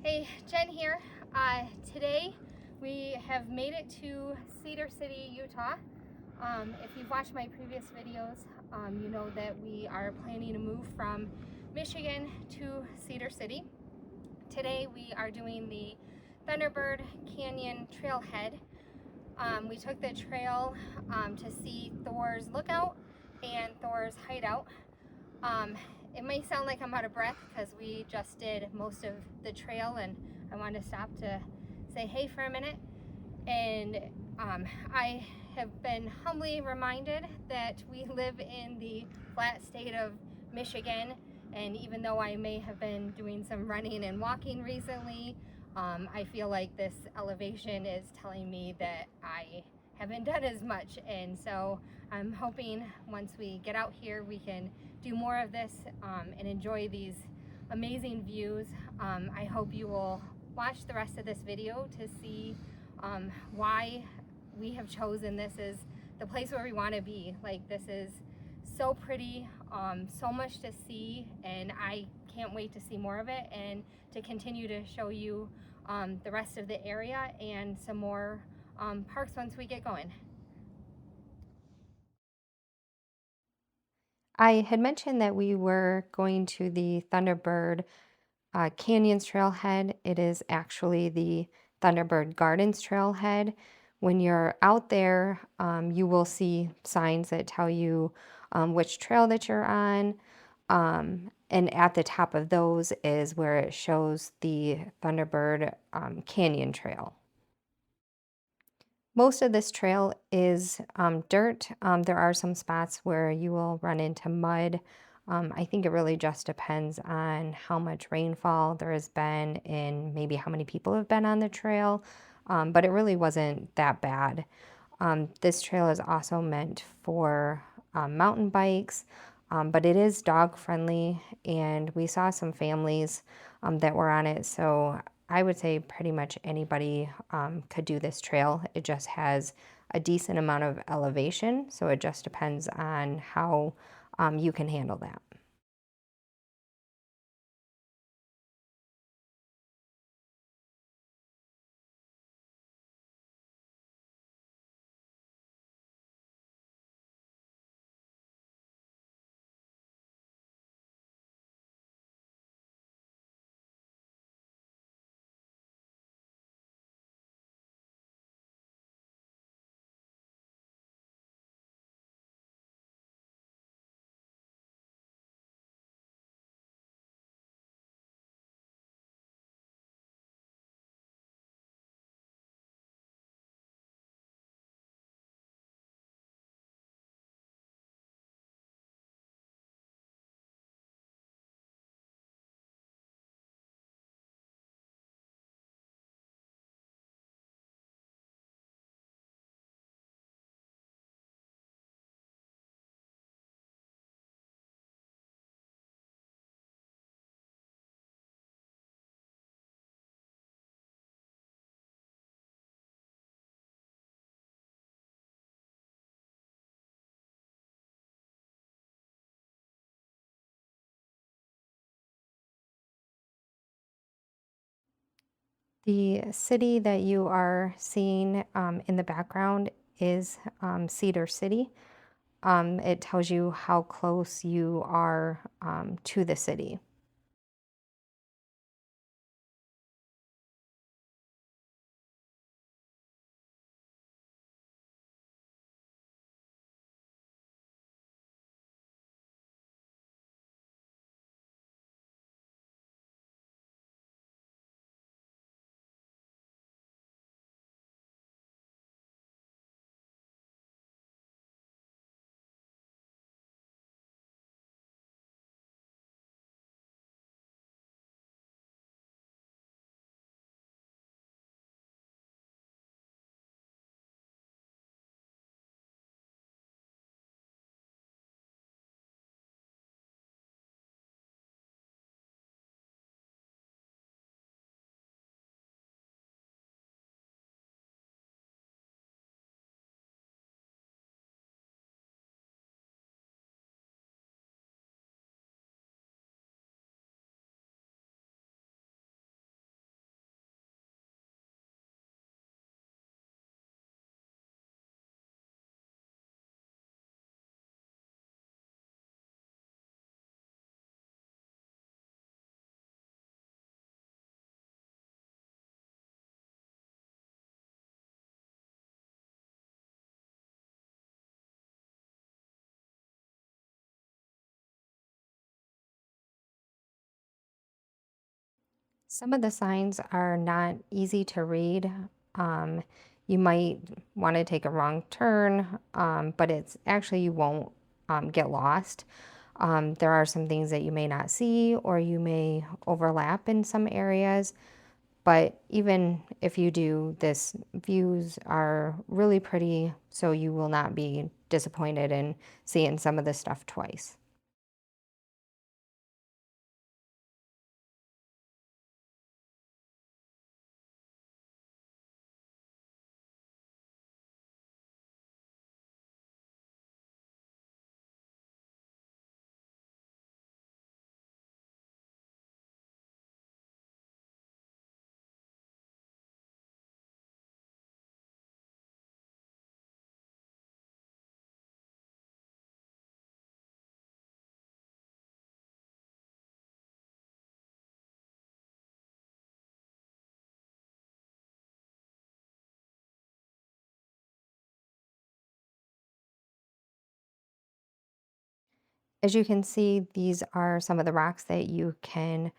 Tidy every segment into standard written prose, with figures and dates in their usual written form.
Hey, Jen here. Today we have made it to Cedar City, Utah. If you've watched my previous videos, you know that we are planning to move from Michigan to Cedar City. Today we are doing the Thunderbird Canyon Trailhead. We took the trail to see Thor's lookout and Thor's hideout. Um, it may sound like I'm out of breath because we just did most of the trail and I wanted to stop to say hey for a minute. And I have been humbly reminded that we live in the flat state of Michigan, and even though I may have been doing some running and walking recently, I feel like this elevation is telling me that I haven't done as much, and so I'm hoping once we get out here we can do more of this and enjoy these amazing views. I hope you will watch the rest of this video to see why we have chosen this as the place where we want to be. Like, this is so pretty, so much to see, and I can't wait to see more of it and to continue to show you the rest of the area and some more parks once we get going. I had mentioned that we were going to the Thunderbird Canyons Trailhead. It is actually the Thunderbird Gardens Trailhead. When you're out there, you will see signs that tell you which trail that you're on. And at the top of those is where it shows the Thunderbird Canyon Trail. Most of this trail is dirt. There are some spots where you will run into mud. I think it really just depends on how much rainfall there has been and maybe how many people have been on the trail, but it really wasn't that bad. This trail is also meant for mountain bikes, but it is dog friendly, and we saw some families that were on it, so I would say pretty much anybody could do this trail. It just has a decent amount of elevation, so it just depends on how you can handle that. The city that you are seeing in the background is Cedar City. It tells you how close you are to the city. Some of the signs are not easy to read. Um, you might want to take a wrong turn, but it's actually you won't get lost. There are some things that you may not see or you may overlap in some areas, but even if you do, this views are really pretty, so you will not be disappointed in seeing some of the stuff twice. As you can see, these are some of the rocks that you can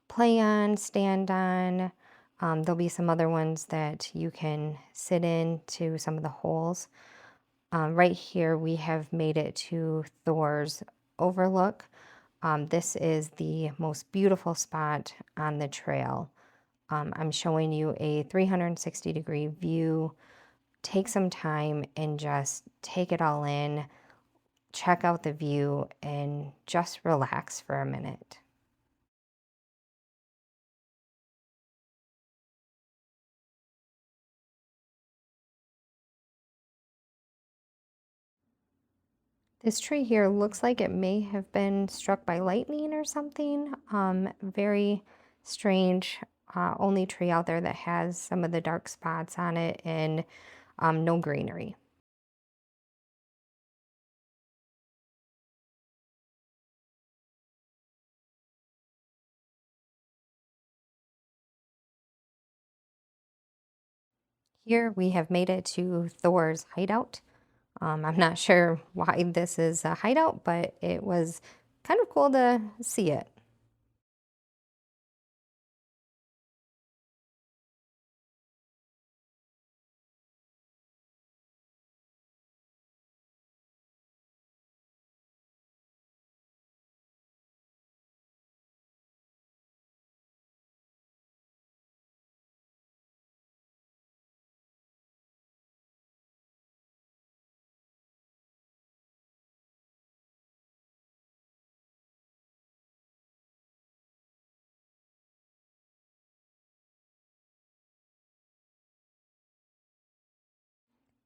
play on, stand on. There'll be some other ones that you can sit in to some of the holes. Right here, we have made it to Thor's Overlook. This is the most beautiful spot on the trail. I'm showing you a 360-degree view. Take some time and just take it all in, check out the view, and just relax for a minute. This tree here looks like it may have been struck by lightning or something. Very strange. Only tree out there that has some of the dark spots on it and no greenery. Here we have made it to Thor's hideout. I'm not sure why this is a hideout, but it was kind of cool to see it.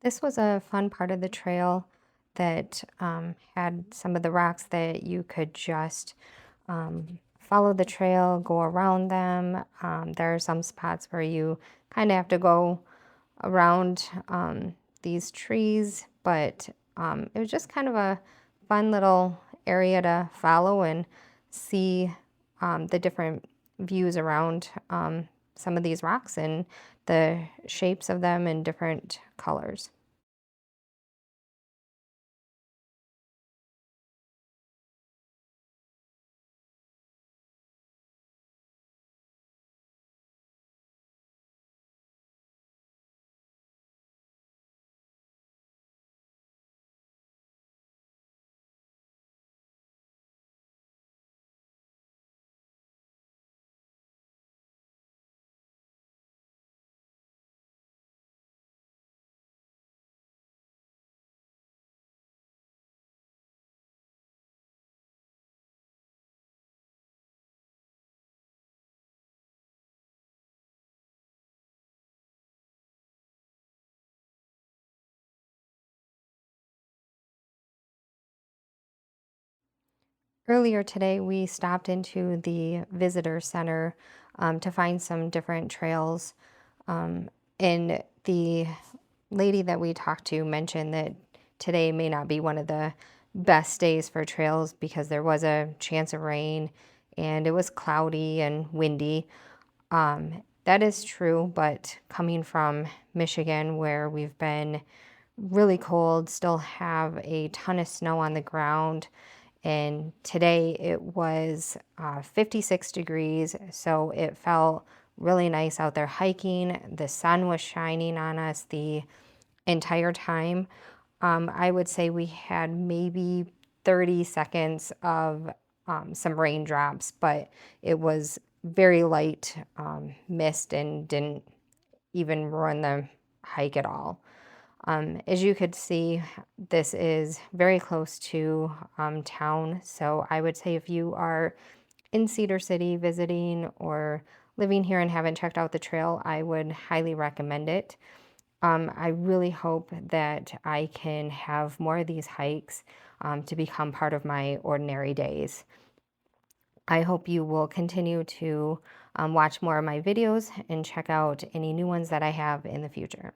This was a fun part of the trail that had some of the rocks that you could just follow the trail, go around them. There are some spots where you kind of have to go around these trees, but it was just kind of a fun little area to follow and see the different views around some of these rocks and the shapes of them in different colors. Earlier today, we stopped into the visitor center to find some different trails. And the lady that we talked to mentioned that today may not be one of the best days for trails because there was a chance of rain and it was cloudy and windy. That is true, but coming from Michigan, where we've been really cold, still have a ton of snow on the ground, And today it was 56 degrees, so it felt really nice out there hiking. The sun was shining on us the entire time. I would say we had maybe 30 seconds of some raindrops, but it was very light mist and didn't even ruin the hike at all. As you could see, this is very close to town, so I would say if you are in Cedar City visiting or living here and haven't checked out the trail, I would highly recommend it. I really hope that I can have more of these hikes to become part of my ordinary days. I hope you will continue to watch more of my videos and check out any new ones that I have in the future.